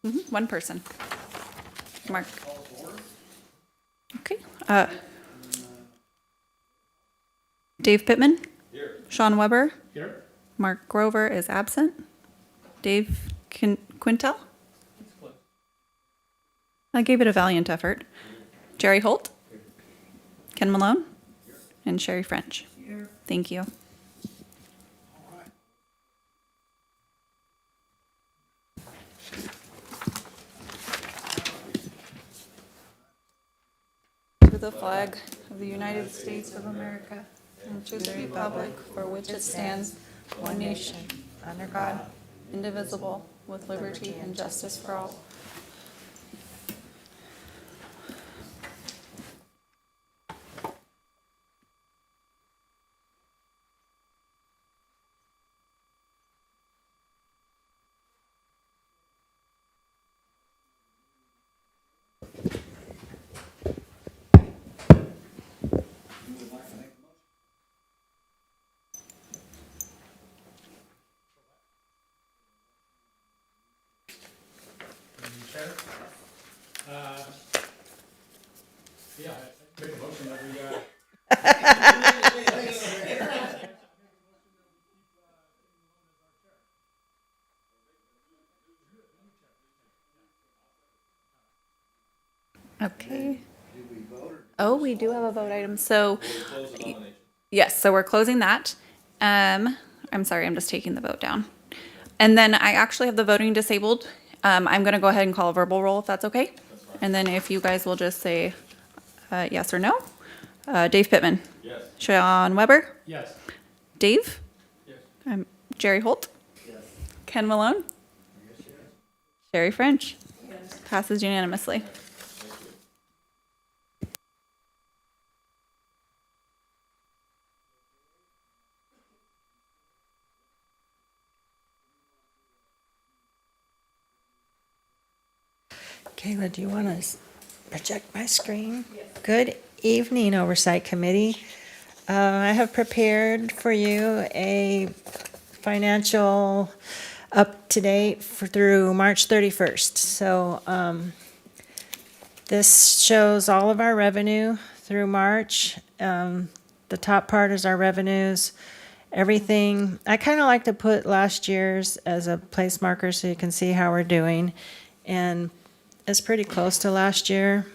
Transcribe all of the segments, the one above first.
One person. Mark. Okay. Dave Pittman. Here. Sean Weber. Here. Mark Grover is absent. Dave Quintel. I gave it a valiant effort. Jerry Holt. Ken Malone. And Sherry French. Here. Thank you. To the flag of the United States of America and to the republic for which it stands, one nation, under God, indivisible, with liberty and justice for all. Yeah, I make a motion that we, Okay. Oh, we do have a vote item. So, yes, so we're closing that. I'm sorry, I'm just taking the vote down. And then I actually have the voting disabled. I'm going to go ahead and call a verbal roll if that's okay. And then if you guys will just say yes or no. Dave Pittman. Yes. Sean Weber. yes. Dave. Yes. Jerry Holt. Yes. Ken Malone. Yes, yes. Sherry French. Yes. Passes unanimously. Kayla, do you want to project my screen? Yes. Good evening, Oversight Committee. I have prepared for you a financial up-to-date through March 31st. So this shows all of our revenue through March. The top part is our revenues. Everything, I kind of like to put last year's as a place marker so you can see how we're doing. And it's pretty close to last year.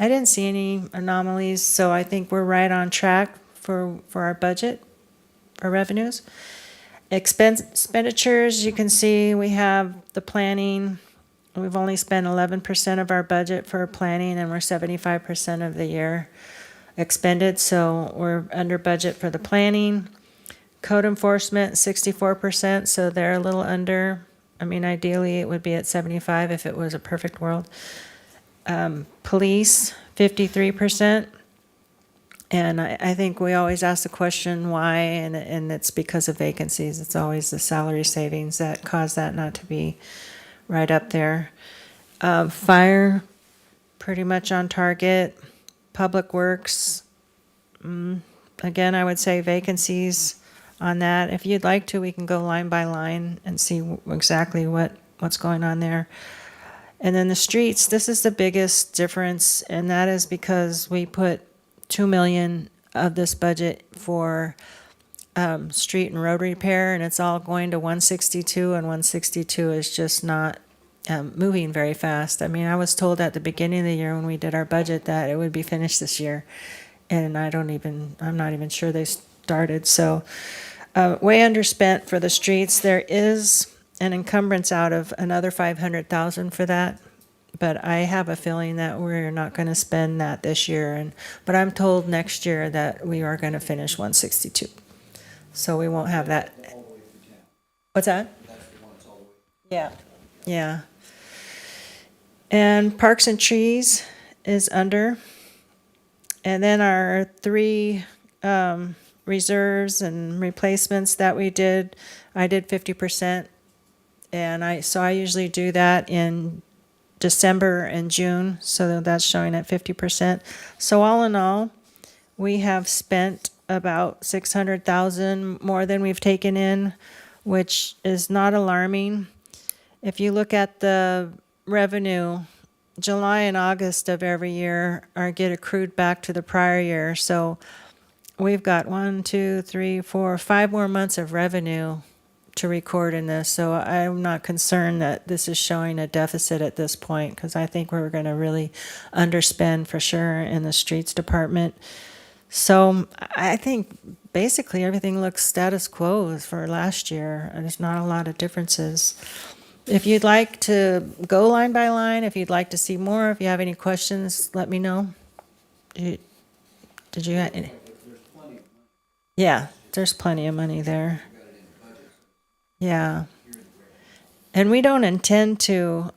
I didn't see any anomalies, so I think we're right on track for our budget, for revenues. Expenditures, you can see we have the planning. We've only spent 11% of our budget for planning, and we're 75% of the year expended, so we're under budget for the planning. Code enforcement, 64%, so they're a little under. I mean, ideally, it would be at 75 if it was a perfect world. Police, 53%. And I think we always ask the question why, and it's because of vacancies. It's always the salary savings that cause that not to be right up there. Fire, pretty much on target. Public Works, again, I would say vacancies on that. If you'd like to, we can go line by line and see exactly what's going on there. And then the streets, this is the biggest difference, and that is because we put $2 million of this budget for street and road repair, and it's all going to 162, and 162 is just not moving very fast. I mean, I was told at the beginning of the year when we did our budget that it would be finished this year, and I'm not even sure they started. So way underspent for the streets. There is an encumbrance out of another 500,000 for that, but I have a feeling that we're not going to spend that this year. But I'm told next year that we are going to finish 162, so we won't have that. What's that? Yeah, yeah. And Parks and Trees is under, and then our three reserves and replacements that we did, I did 50%, and I usually do that in December and June, so that's showing at 50%. So all in all, we have spent about 600,000 more than we've taken in, which is not alarming. if you look at the revenue, July and August of every year are get accrued back to the prior year. So we've got 1, 2, 3, 4, 5 more months of revenue to record in this. So I'm not concerned that this is showing a deficit at this point, because I think we're going to really underspend for sure in the streets department. So I think basically everything looks status quo as for last year. And there's not a lot of differences. If you'd like to go line by line, if you'd like to see more, if you have any questions, let me know. Did you have any? Yeah, there's plenty of money there. Yeah. And we don't intend to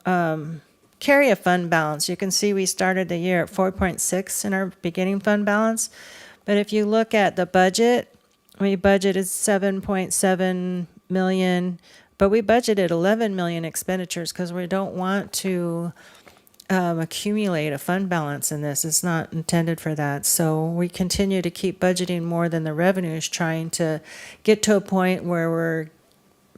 carry a fund balance. You can see we started the year at 4.6 in our beginning fund balance. But if you look at the budget, we budgeted 7.7 million, but we budgeted 11 million expenditures because we don't want to accumulate a fund balance in this. It's not intended for that. So we continue to keep budgeting more than the revenues, trying to get to a point where we're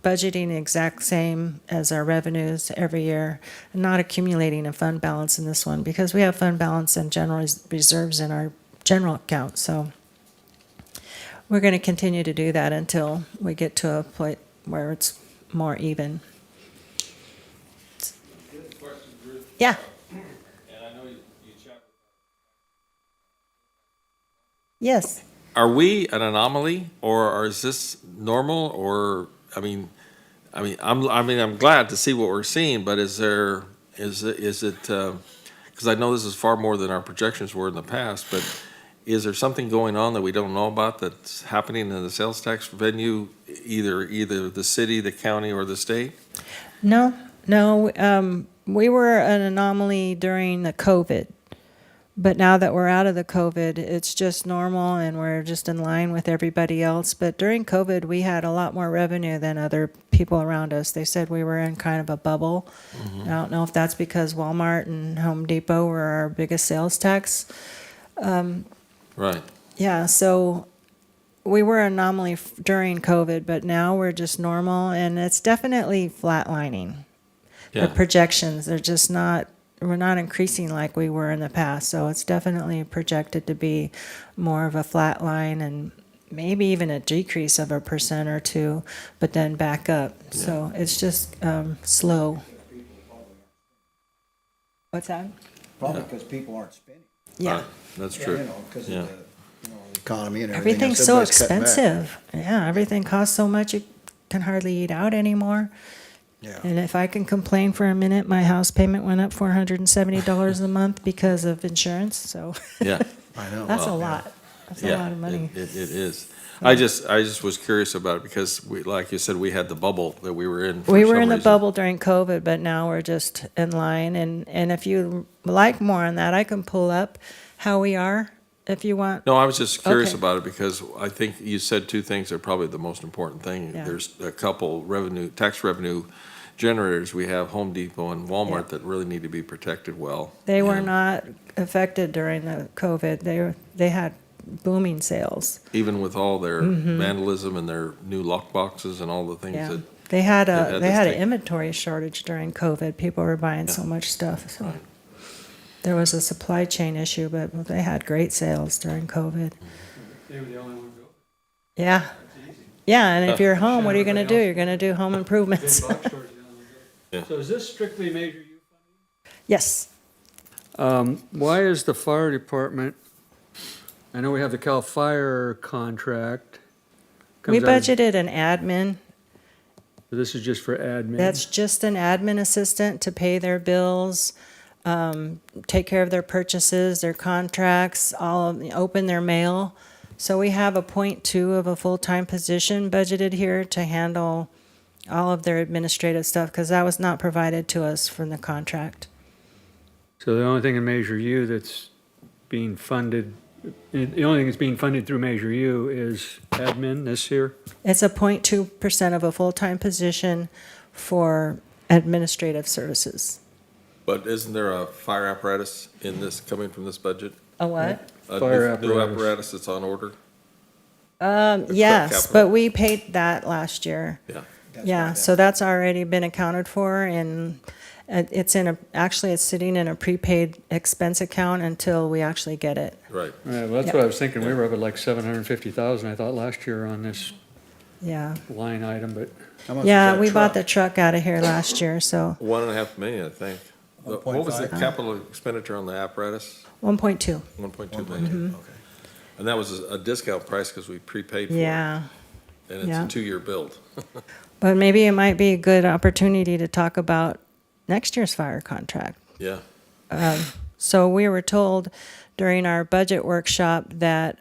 budgeting the exact same as our revenues every year, and not accumulating a fund balance in this one, because we have fund balance and general reserves in our general account. So we're going to continue to do that until we get to a point where it's more even. Yeah. And I know you checked. Yes. Are we an anomaly, or is this normal, or, I'm glad to see what we're seeing, but is it, because I know this is far more than our projections were in the past, but is there something going on that we don't know about that's happening in the sales tax venue, either the city, the county, or the state? No. We were an anomaly during the COVID, but now that we're out of the COVID, it's just normal and we're just in line with everybody else. But during COVID, we had a lot more revenue than other people around us. They said we were in kind of a bubble. I don't know if that's because Walmart and Home Depot were our biggest sales tax. Right. Yeah, so we were an anomaly during COVID, but now we're just normal, and it's definitely flatlining. Yeah. The projections, they're just not, we're not increasing like we were in the past. So it's definitely projected to be more of a flat line, and maybe even a decrease of 1% or 2%, but then back up. Yeah. So it's just slow. What's that? Probably because people aren't spending. Yeah. That's You true. know, because Yeah. of the economy and everything. Everything's else. so Everybody's cutting back. expensive. Yeah, everything costs so much you can hardly eat out anymore. Yeah. And if I can complain for a minute, my house payment went up $470 a month because of insurance. So Yeah. I know. that's a Well, lot. That's a Yeah, lot of money. It is. I just was curious about it because we, like you said, we had the bubble that we were in. For We were some in the reason. bubble during COVID, but now we're just in line. And if you like more on that, I can pull up how we are if you want. No, I was just curious Okay. about it because I think you said two things that are probably the most important thing. Yeah. There's a couple tax revenue generators. We have Home Depot and Walmart Yeah. that really need to be protected well. They were And not affected during the COVID. They had booming sales. even with all their vandalism and their new lock boxes and all the things Yeah. that, They had They've a had they this had an thing. inventory shortage during COVID. People were buying so much stuff. So Right. there was a supply chain issue, but they had great sales during COVID. They were the only ones open. Yeah. That's easy. Yeah, and if you're home, what are you going to do? Everybody You're going to do home Big improvements. box stores are the only ones Yeah. open. So is this strictly Major U Yes. funding? Why is the fire department, I know we have the Cal Fire contract. We comes out of- budgeted an admin. This is just for admin? That's just an admin assistant to pay their bills, take care of their purchases, their contracts, open their mail. So we have a 0.2 of a full-time position budgeted here to handle all of their administrative stuff, because that was not provided to us from the contract. So the only thing in Measure U that's being funded, the only thing that's being funded through Measure U is admin this year? It's a 0.2% of a full-time position for administrative services. but isn't there a fire apparatus in this, coming from this budget? A what? A Fire new apparatus. apparatus that's on order? Yes, capital. but we paid that last year. Yeah. Yeah, so that's already been accounted for, and it's actually it's sitting in a prepaid expense account until we actually get it. Right. Yeah, well, that's what I was thinking. We were up at like 750,000, I thought, last year on this Yeah. line item, but How much was Yeah, that we bought truck? the truck out of here last year, so 1.5 million, I think. What was the 1.5? capital expenditure on the apparatus? 1.2. 1.2 million. Okay. And that was a discount price because we prepaid for it. Yeah. And it's yeah. a 2-year build. But maybe it might be a good opportunity to talk about next year's fire contract. Yeah. So we were told during our budget workshop that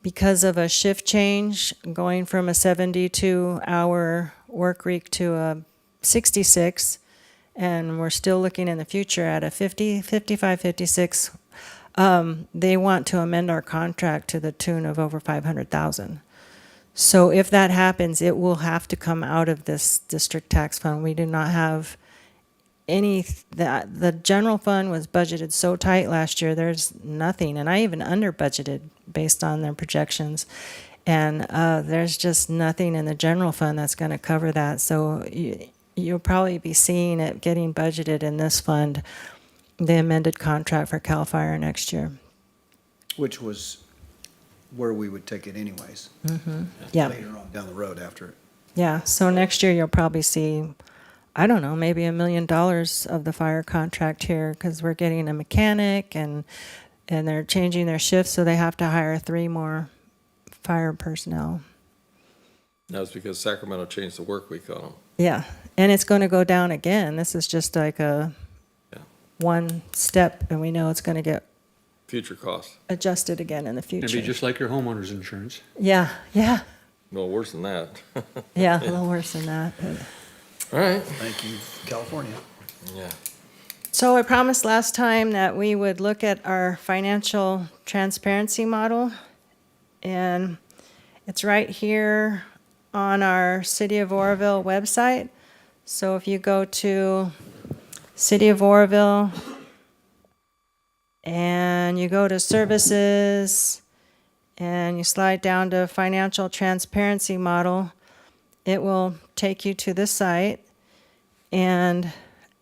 because of a shift change, going from a 72-hour work week to a 66, and we're still looking in the future at a 50, 55, 56, they want to amend our contract to the tune of over 500,000. So if that happens, it will have to come out of this district tax fund. We do not have any, the general fund was budgeted so tight last year, there's nothing, and I even under budgeted based on their projections. And there's just nothing in the general fund that's going to cover that. So you'll probably be seeing it getting budgeted in this fund, the amended contract for CAL FIRE next year. Which was where we would take it anyways. Yeah. Later on down the road after it. Yeah, so next year you'll probably see, I don't know, maybe $1 million of the fire contract here, because we're getting a mechanic and they're changing their shifts, so they have to hire 3 more fire personnel. That was because Sacramento changed the work week on them. Yeah, and it's going to go down again. This is just like a Yeah. one step, and we know it's going to get Future costs. adjusted again in the it'd future. be just like your homeowner's insurance. Yeah, No, worse than that. yeah, a little worse than that. But. All right. Thank you, California. Yeah. So I promised last time that we would look at our financial transparency model, and it's right here on our City of Oroville website. So if you go to City of Oroville and you go to services and you slide down to financial transparency model, it will take you to this site. And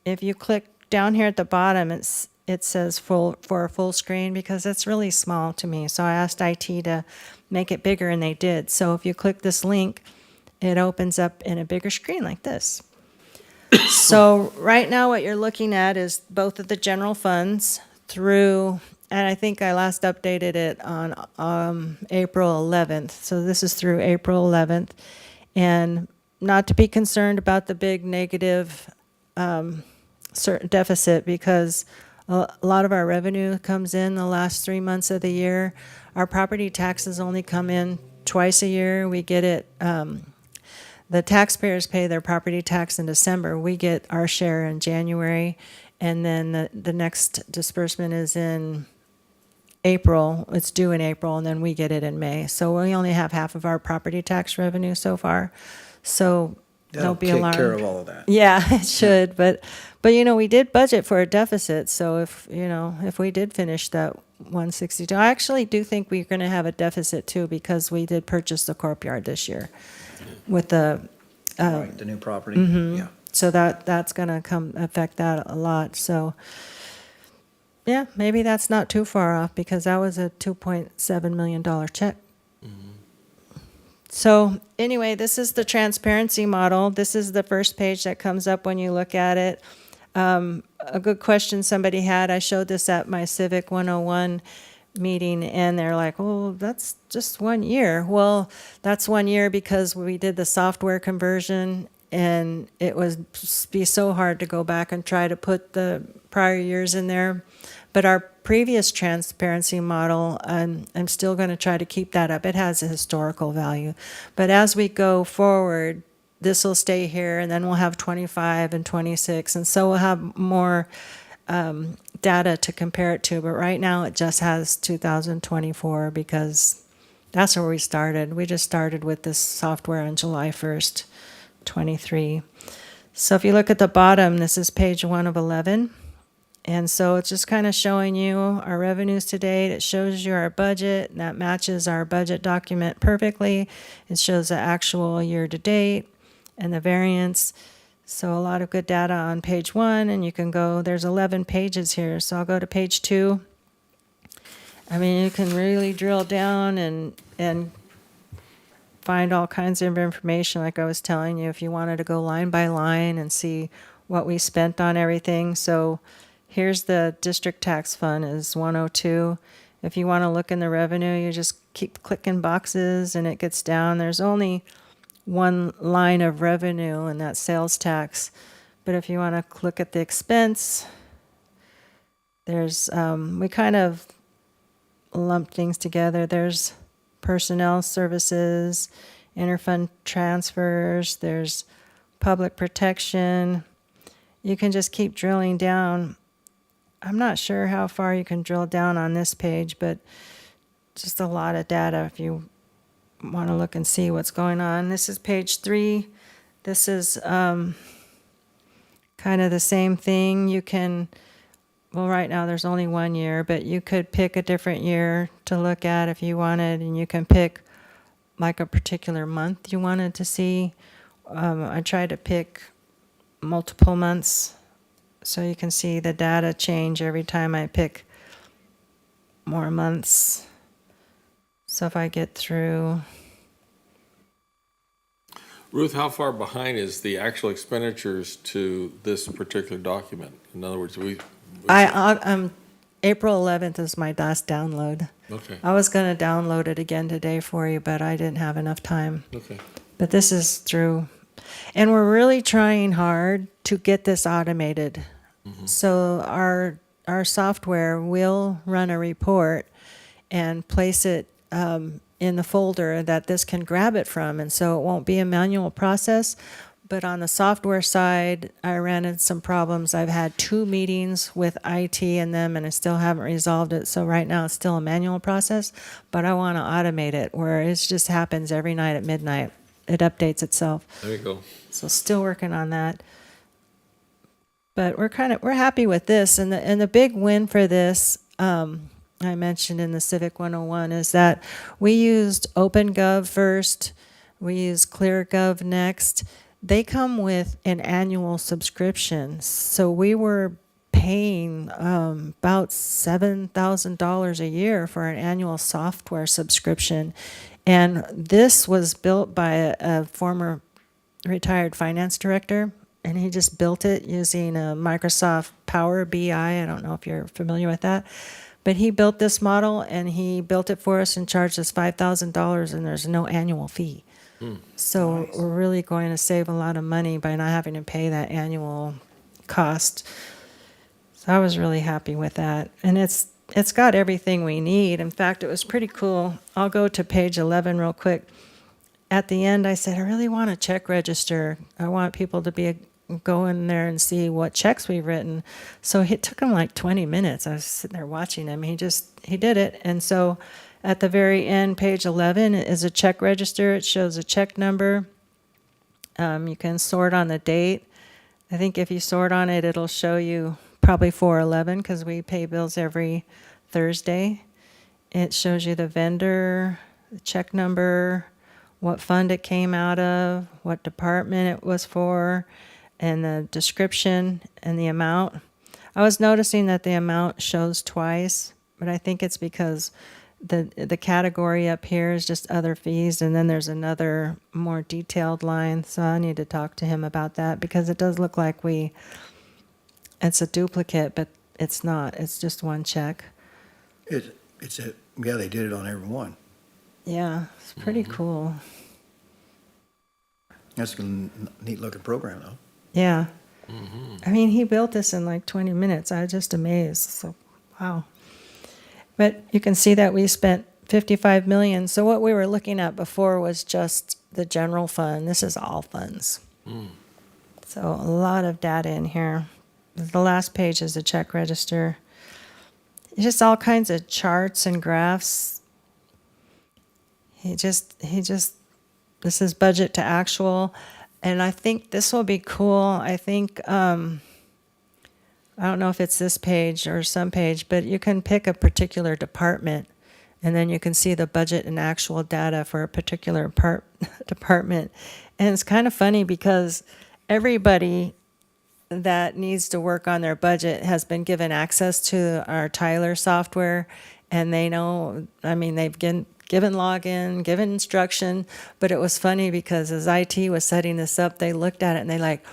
if you click down here at the bottom, it says for a full screen, because it's really small to me. So I asked IT to make it bigger, and they did. So if you click this link, it opens up in a bigger screen like this. So right now what you're looking at is both of the general funds through, and I think I last updated it on April 11th. So this is through April 11th. And not to be concerned about the big negative certain deficit, because a lot of our revenue comes in the last 3 months of the year. Our property taxes only come in twice a year. We get it, the taxpayers pay their property tax in December. We get our share in January, and then the next disbursement is in April. It's due in April, and then we get it in May. So we only have half of our property tax revenue so far. So That'll don't be take alarmed. care of all of that. Yeah, it should, but we did budget for a deficit, so if we did finish that 162, I actually do think we're going to have a deficit too, because we did purchase the courtyard this year with the, Right, the new property. Yeah. so that's going to affect that a lot. So yeah, maybe that's not too far off, because that was a $2.7 million check. So anyway, this is the transparency model. This is the first page that comes up when you look at it. A good question somebody had, I showed this at my Civic 101 meeting, and they're like, oh, that's just 1 year. Well, that's 1 year because we did the software conversion, and it would be so hard to go back and try to put the prior years in there. But our previous transparency model, I'm still going to try to keep that up. It has a historical value. But as we go forward, this will stay here, and then we'll have 25 and 26. And so we'll have more data to compare it to. But right now it just has 2024, because that's where we started. We just started with this software on July 1st, 23. So if you look at the bottom, this is page 1 of 11. And so it's just kind of showing you our revenues to date. It shows you our budget, and that matches our budget document perfectly. It shows the actual year to date. and the variance. So a lot of good data on page 1, and you can go, there's 11 pages here, so I'll go to page 2. I mean, you can really drill down and find all kinds of information, like I was telling you, if you wanted to go line by line and see what we spent on everything. So here's the district tax fund is 102. If you want to look in the revenue, you just keep clicking boxes and it gets down. There's only one line of revenue, and that's sales tax. But if you want to look at the expense, there's, we kind of lump things together. There's personnel services, interfund transfers, there's public protection. You can just keep drilling down. I'm not sure how far you can drill down on this page, but just a lot of data if you want to look and see what's going on. This is page 3. This is kind of the same thing. You can, well, right now there's only 1 year, but you could pick a different year to look at if you wanted, and you can pick like a particular month you wanted to see. I tried to pick multiple months so you can see the data change every time I pick more months. So if I get through, Ruth, how far behind is the actual expenditures to this particular document? In other words, April 11th is my last download. Okay, I was going to download it again today for you, but I didn't have enough time. okay. But this is through, and we're really trying hard to get this automated. So our software will run a report and place it in the folder that this can grab it from, and so it won't be a manual process. But on the software side, I ran into some problems. I've had 2 meetings with IT and them, and I still haven't resolved it. So right now it's still a manual process, but I want to automate it where it just happens every night at midnight. It updates itself. There you go. So still working on that. But we're happy with this. And the big win for this, I mentioned in the Civic 101, is that we used OpenGov first. We used ClearGov next. They come with an annual subscription. So we were paying about $7,000 a year for an annual software subscription. And this was built by a former retired finance director, and he just built it using a Microsoft Power BI. I don't know if you're familiar with that. But he built this model, and he built it for us and charged us $5,000, and there's no annual fee. So we're really going to save a lot of money by not having to pay that annual cost. So I was really happy with that. And it's got everything we need. In fact, it was pretty cool. I'll go to page 11 real quick. At the end, I said, I really want a check register. I want people to go in there and see what checks we've written. So it took him like 20 minutes. I was sitting there watching him. He did it. And so at the very end, page 11 is a check register. It shows a check number. You can sort on the date. I think if you sort on it, it'll show you probably 411 because we pay bills every Thursday. It shows you the vendor, the check number, what fund it came out of, what department it was for, and the description and the amount. I was noticing that the amount shows twice, but I think it's because the category up here is just other fees, and then there's another more detailed line. So I need to talk to him about that because it does look like it's a duplicate, but it's not. It's just one check. Yeah, they did it on every one. Yeah, it's pretty cool. That's a neat looking program, though. Yeah. I mean, he built this in like 20 minutes. I was just amazed. So, wow. But you can see that we spent $55 million. So what we were looking at before was just the general fund. This is all funds. So a lot of data in here. The last page is the check register. It's just all kinds of charts and graphs. This is budget to actual. And I think this will be cool. I think, I don't know if it's this page or some page, but you can pick a particular department And then you can see the budget and actual data for a particular department. And it's kind of funny because everybody that needs to work on their budget has been given access to our Tyler software, and they know, I mean, they've given login, given instruction, but it was funny because as IT was setting this up, they looked at it and they like,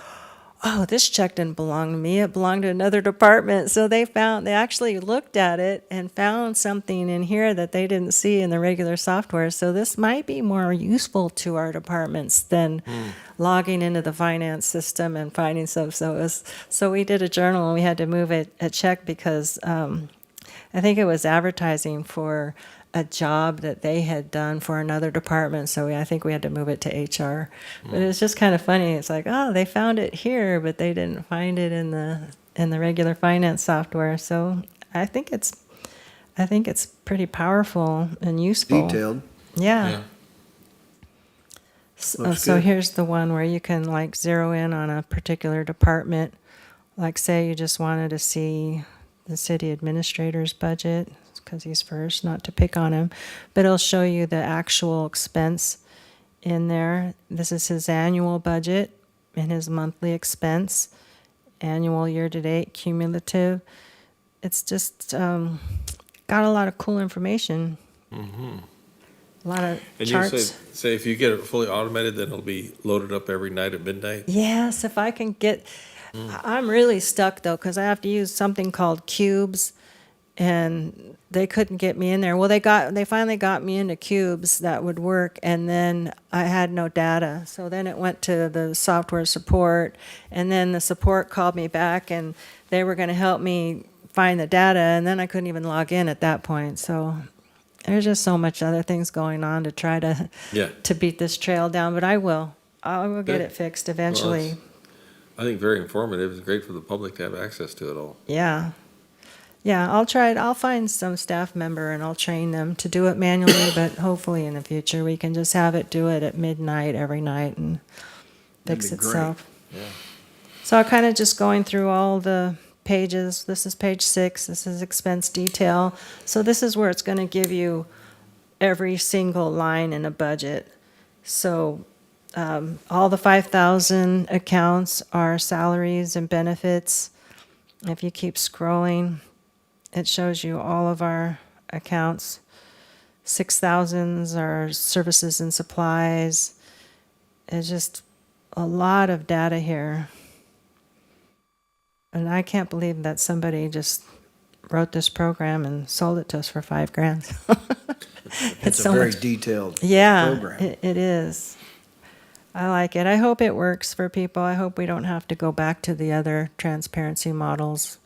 oh, this check didn't belong to me, it belonged to another department. So they actually looked at it and found something in here that they didn't see in the regular software. So this might be more useful to our departments than logging into the finance system and finding stuff. So we did a journal and we had to move a check because I think it was advertising for a job that they had done for another department. So I think we had to move it to HR. But it's just kind of funny. It's like, oh, they found it here, but they didn't find it in the regular finance software. So I think it's pretty powerful and useful. Detailed. Yeah. So, Looks so good. here's the one where you can like zero in on a particular department. Like say you just wanted to see the city administrator's budget because he's first, not to pick on him, but it'll show you the actual expense in there. This is his annual budget and his monthly expense, annual, year-to-date, cumulative. It's just got a lot of cool information. A lot of And charts. you say if you get it fully automated, then it'll be loaded up every night at midnight? Yes, if I can get, I'm really stuck though, because I have to use something called Cubes, and they couldn't get me in there. Well, they finally got me into Cubes that would work, and then I had no data. So then it went to the software support, and then the support called me back, and they were going to help me find the data, and then I couldn't even log in at that point. So there's just so much other things going on to try to Yeah. to beat this trail down, but I will get Good. it fixed eventually. I think very informative. It's great for the public to have access to it all. Yeah. Yeah, I'll try it. I'll find some staff member and I'll train them to do it manually, but hopefully in the future we can just have it do it at midnight every night and That'd fix be great. itself. Yeah. So I'm kind of just going through all the pages. This is page 6. This is expense detail. So this is where it's going to give you every single line in a budget. So all the 5,000 accounts are salaries and benefits. If you keep scrolling, it shows you all of our accounts. 6,000s are services and supplies. It's just a lot of data here. And I can't believe that somebody just wrote this program and sold it to us for $5,000. It's a so very much. detailed Yeah, program. it is. I like it. I hope it works for people. I hope we don't have to go back to the other transparency models.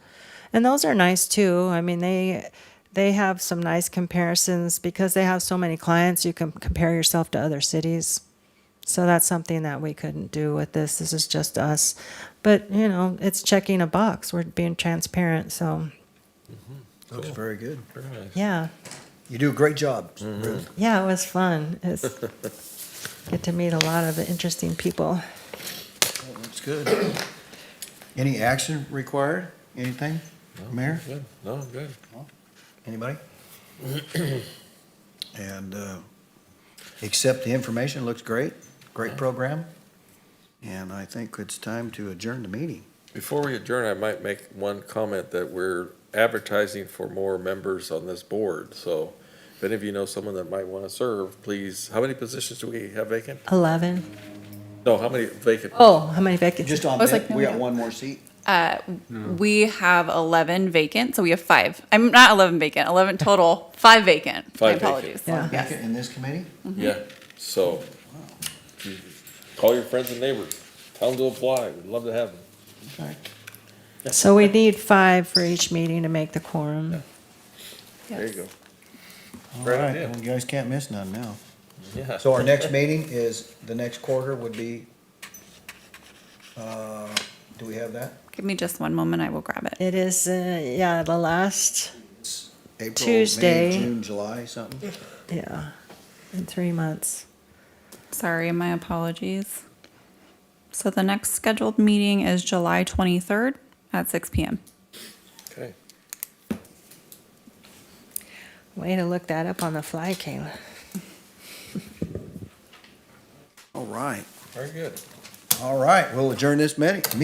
And those are nice too. I mean, they have some nice comparisons because they have so many clients. You can compare yourself to other cities. So that's something that we couldn't do with this. This is just us. But, you know, it's checking a box. We're being transparent. So, Looks very good. Very nice. yeah. You do a great job, Ruth. Yeah, it was fun. It's get to meet a lot of interesting people. Looks good. Any action required? Anything, Mayor? Good. No, good. Anybody? And accept the information, looks great, great program. And I think it's time to adjourn the meeting. Before we adjourn, I might make one comment that we're advertising for more members on this board. So if any of you know someone that might want to serve, please, how many positions do we have vacant? 11. No, how many vacant? Oh, how many vacancies? Just on I was that, like, no, we got yeah. one more seat. We have 11 vacant, so we have 5. I'm not 11 vacant, 11 total, 5 vacant. My 5 vacant. apologies. Yeah. Vacant in this committee? Yeah, so call your friends and neighbors, tell them to apply, we'd love to have them. Okay. So we need 5 for each meeting to make the quorum. There you go. All Great right, idea. well, you guys can't miss none now. Yeah. So our next meeting is, the next quarter would be, do we have that? Give me just one moment, I will grab it. It is, the last, April, Tuesday. May, June, July, something? yeah, in 3 months. Sorry, my apologies. So the next scheduled meeting is July 23rd at 6 p.m. Okay. Way to look that up on the fly, Kayla. All right. Very good. All right, we'll adjourn this meeting.